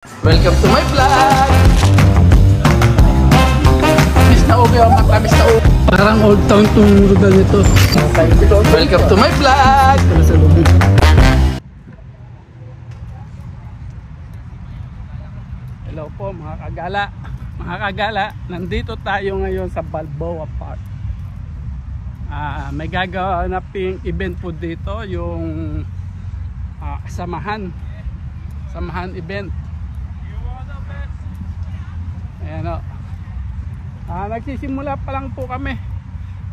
Welcome to my vlog! Miss na ubi ang matamis na ubi. Parang old town tong rugal nito. Welcome to my vlog! Hello po mga kagala. Mga kagala, nandito tayo ngayon sa Balboa Park. May gagawanaping event po dito, yung samahan event. Ayan o. Nagsisimula pa lang po kami.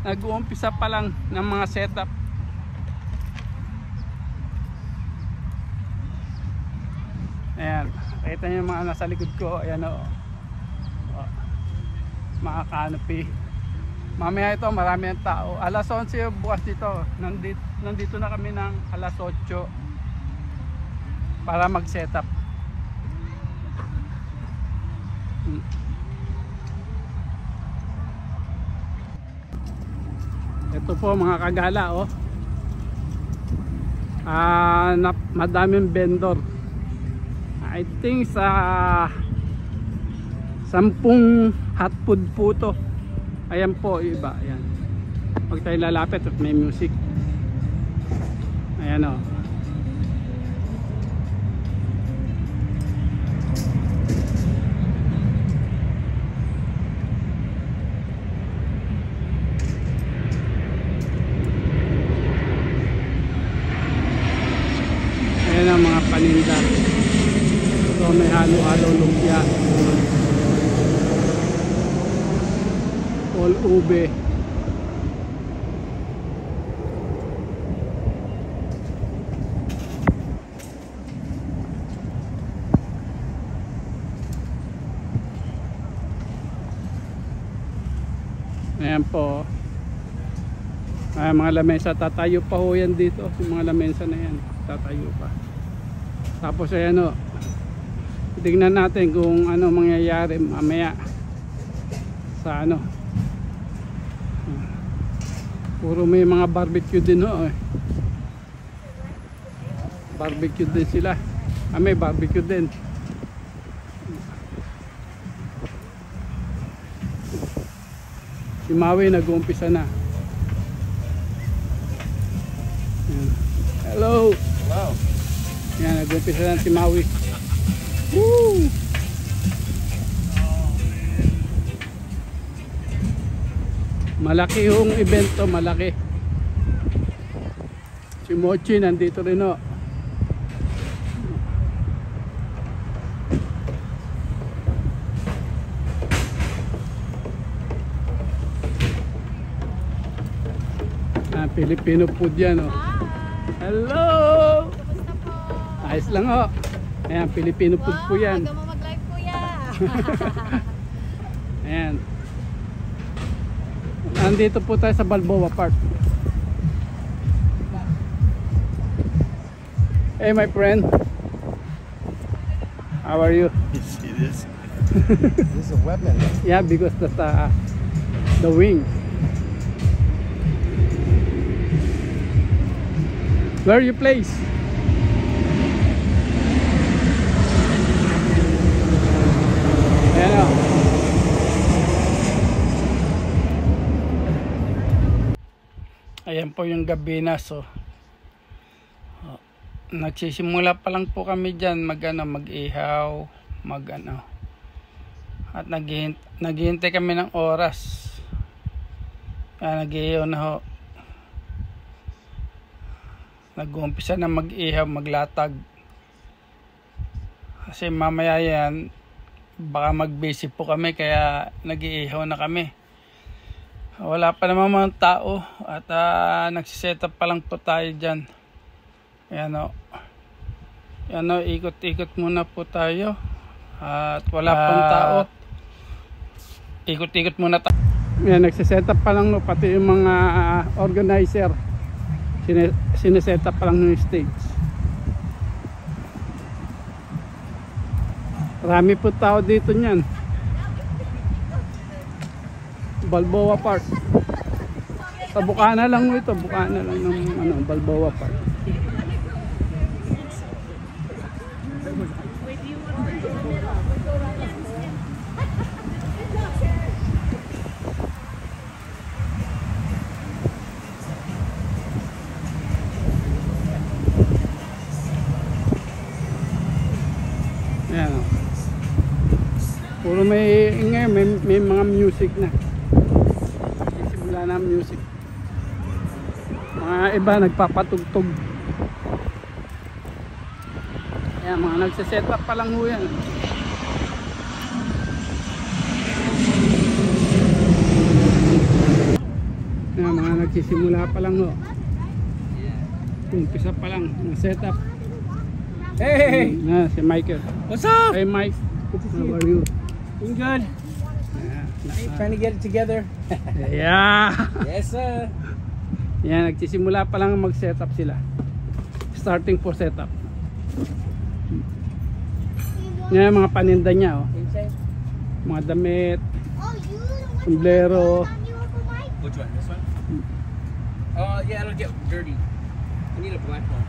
Nag-uumpisa pa lang ng mga setup. Ayan, nakita niyo yung mga nasa likod ko. Ayan o. Mga canopy. Mamaya ito marami ang tao. Alas 11 bukas dito. Nandito na kami ng alas 8 para mag-setup. Ito po mga kagala oh. Madaming vendor. I think sa 10 hot food po to. Ayan po iba, ayan. Pag tayo lalapit at may music. Ayan o. Ayan ang mga paninda. So may halo-halo lumpia. All ube. Ayan po. Mga lamesa, tatayo pa ho yan dito. Yung mga lamesa na yan, tatayo pa. Tapos ayan o, tignan natin kung ano mangyayari mamaya sa ano. Puro may mga barbecue din ho eh. Barbecue din sila. May barbecue din. Si Maui nag-uumpisa na. Hello. Wow. Yan, nag-uumpisa na si Maui. Woo! Malaki yung event to, malaki. Si Mochi nandito rin o. Filipino food yan o. Hello! Ayos lang o. Ayan, Filipino food po yan. Wow, mag-live kuya. Ayan. Nandito po tayo sa Balboa Park. Hey my friend. How are you? You see this? This is a weapon. Yeah, because that's the wing. Where you place? Ayan o. Ayan po yung gabina. So nagsisimula pa lang po kami dyan mag-ihaw, at naghihintay kami ng oras. Nag-ihaw na ho, nag-uumpisa na mag-ihaw, maglatag, kasi mamaya yan baka mag-busy po kami, kaya nag-ihaw na kami. Wala pa naman mga tao at nagsiset up pa lang po tayo dyan. Ayan o. Ayan o, ikot-ikot muna po tayo. At wala pang tao. Ikot-ikot muna tayo. Ayan, nagsiset up pa lang no, pati yung mga organizer. Sineset up pa lang yung stage. Marami po tao dito niyan. Balboa Park. Sa Bukana lang ito, Bukana lang ng Balboa Park. Ayan o. Puro may mga music na. Simula na music. Mga iba nagpapatugtog. Ayan, mga nagsiset up pa lang ho yan. Ayan, mga nagsisimula pa lang ho. Umpisa pa lang, mga setup. Hey! Si Michael. What's up? Hey Mike, how are you? Doing good. Trying to get it together. Yeah. Yes, sir. Yan, nagsisimula pa lang mag-setup sila. Starting for setup. Yan mga paninda niya, oh. Mga damit, sombrero. Which one? This one? Yeah, it'll get dirty. I need a black one.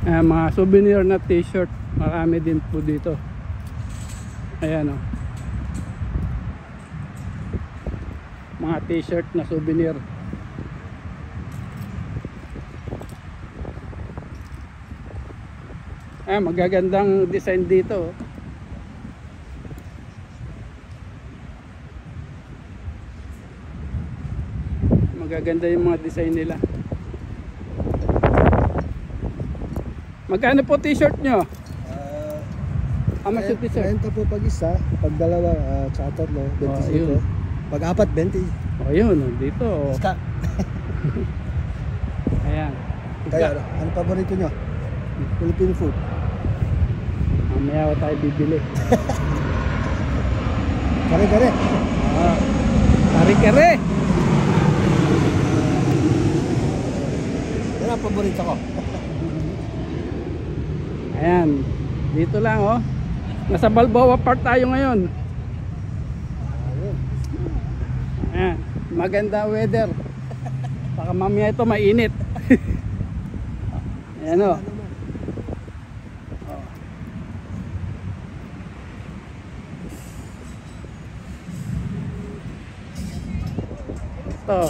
Yeah. Mga souvenir na t-shirt, marami din po dito. Ayan, oh. Mga t-shirt na souvenir. Magagandang design dito, oh. Magaganda yung mga design nila. Magkano po t-shirt nyo? How much yung t-shirt? 30 po pag isa, pag dalawa, tsaka tatlo, 25. yun. Pag apat, 20. O yun, dito. Ska. Ayan. Kaya, ano paborito nyo? Philippine food. Mamaya tayo bibili. Kare-kare. Kare-kare. Yan ang paborito ko. Ayan. Dito lang, oh. Nasa Balboa Park tayo ngayon. Ayan. Maganda weather. Baka mamaya ito mainit. Ayan, oh. Ito.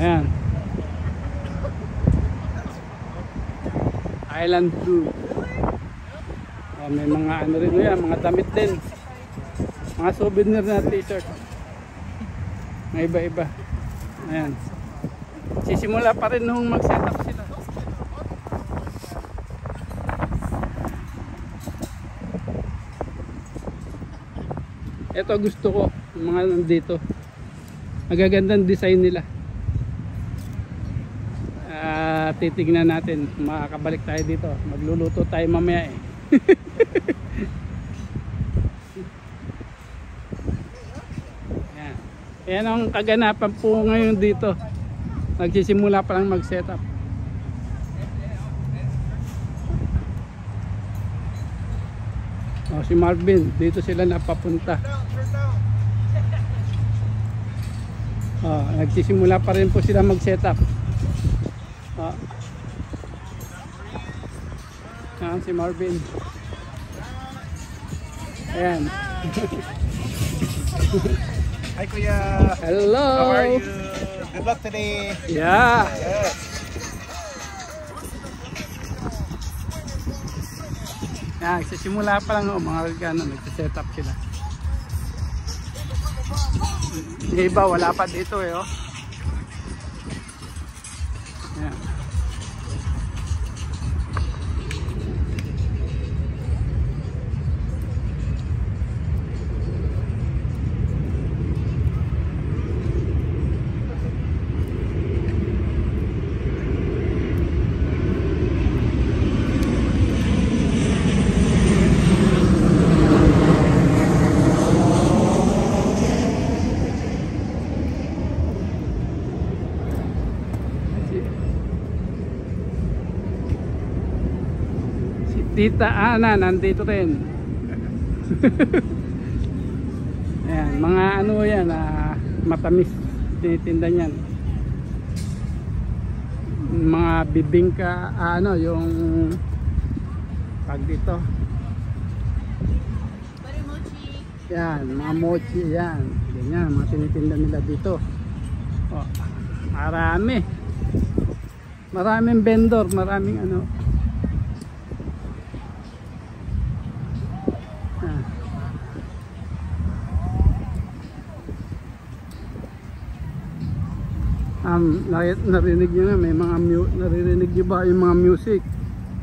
Ayan. Island Blue. May mga ano rin yan, mga damit din. Mga souvenir na t-shirt. May iba-iba. Ayan. Sisimula pa rin nung mag-setup sila. Ito gusto ko, yung mga nandito. Magagandang design nila. Titignan natin, makakabalik tayo dito. Magluluto tayo mamaya eh. Yan. Yan ang kaganapan po ngayon dito. Nagsisimula pa lang mag-setup. Si Marvin, dito sila napapunta. Nagsisimula pa rin po sila mag-setup. Si Marvin. Ayan. Hi, Kuya. Hello. How are you? Good luck today. Yeah. Yes. Nagsisimula pa lang, mga Regano, nagsiset up sila. Yung iba wala pa dito eh, oh. Ayan. Tita Ana nandito rin. Ayan, mga ano yan, matamis tinitinda niyan. Mga bibingka, ano yung pag dito. Yan, mga mochi yan. Ganyan, mga tinitinda nila dito. Oh, marami. Maraming vendor, maraming ano. Narinig nyo na, may mga naririnig nyo ba yung mga music?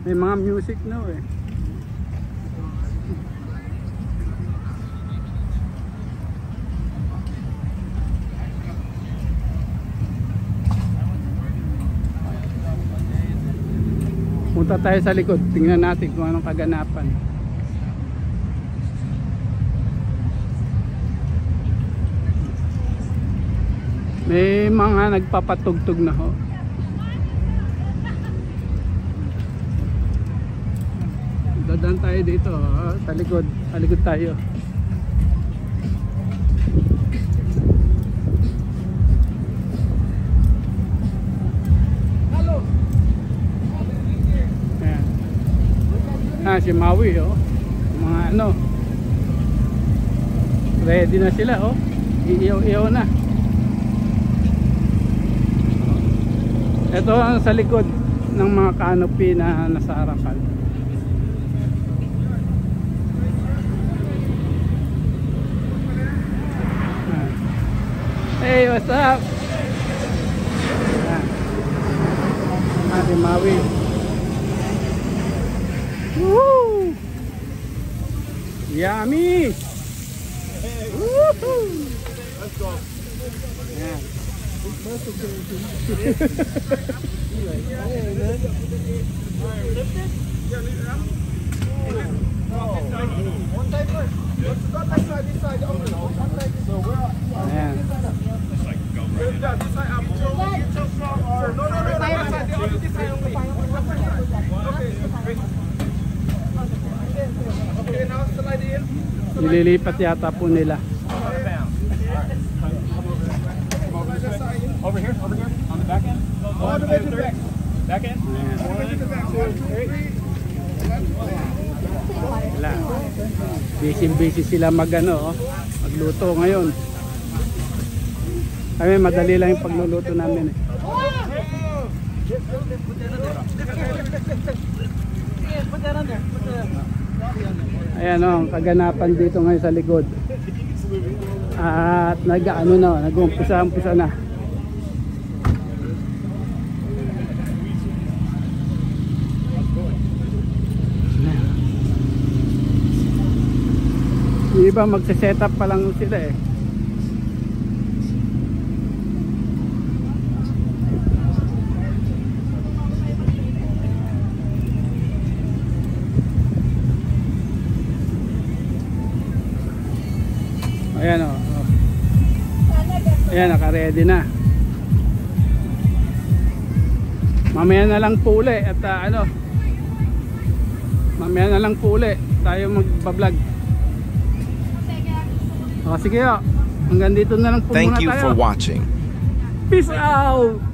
May mga music na eh. Punta tayo sa likod, tingnan natin kung anong kaganapan. May mga nagpapatugtog na ho. Dadaan tayo dito, sa likod. Sa likod tayo. Ayan. Si Maui oh. Mga ano. Ready na sila oh. Iiyaw-iyaw na. Ito ang sa likod ng mga canopy na nasa harapan. Hey, what's up? Si Maui. Woo! Yummy! Woohoo! Let's go. Yeah. Nililipat yata po nila. Over here, on the back end. All the way to the back. Back end. Wala. Busy sila magano, magluto ngayon. Kami madali lang yung pagluluto namin eh. Ayan o, ang kaganapan dito ngayon sa likod. At nag-umpisa na. Yung iba magse-set up pa lang sila eh. Ayan o. Ayan, naka-ready na. Mamaya na lang po uli at mamaya na lang po uli tayo magbablog. Sige o. Hanggang dito na lang po muna tayo. Thank you for watching. Peace out!